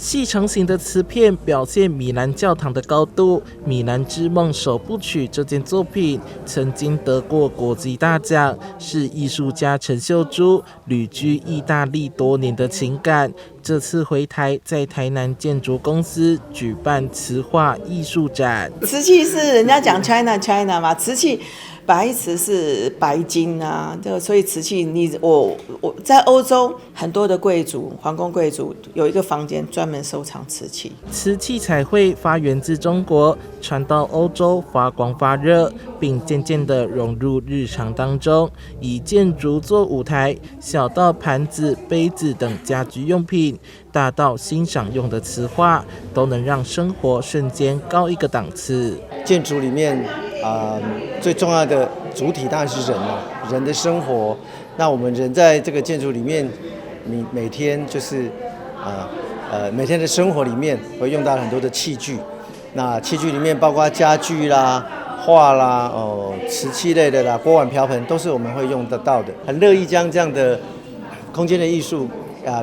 细长型的瓷片表现米兰教堂的高度。米兰之梦首部曲这件作品曾经得过国际大奖，是艺术家陈秀珠旅居意大利多年的情感。这次回台，在台南建筑公司举办瓷画艺术展。瓷器是人家讲 China 嘛，瓷器白瓷是白金啊，所以瓷器我在欧洲很多的贵族、皇宫贵族有一个房间专门收藏瓷器。瓷器彩绘发源自中国，传到欧洲发光发热，并渐渐地融入日常当中。以建筑做舞台，小到盘子、杯子等家居用品，大到欣赏用的瓷画，都能让生活瞬间高一个档次。建筑里面最重要的主体当然是人了，人的生活。那我们人在这个建筑里面，你每天就是每天的生活里面会用到很多的器具。那器具里面包括家具啦、画啦、瓷器类的啦、锅碗瓢盆，都是我们会用得到的。很乐意将这样的空间的艺术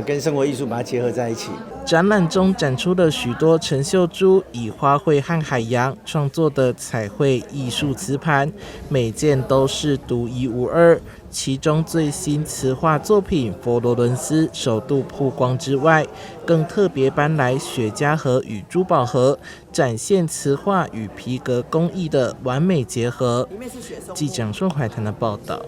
跟生活艺术把它结合在一起。展览中展出了许多陈秀珠以花卉和海洋创作的彩绘艺术瓷盘，每件都是独一无二。其中最新瓷画作品《佛罗伦斯》首度曝光之外，更特别搬来雪茄盒与珠宝盒，展现瓷画与皮革工艺的完美结合。记者顺怀台的报道。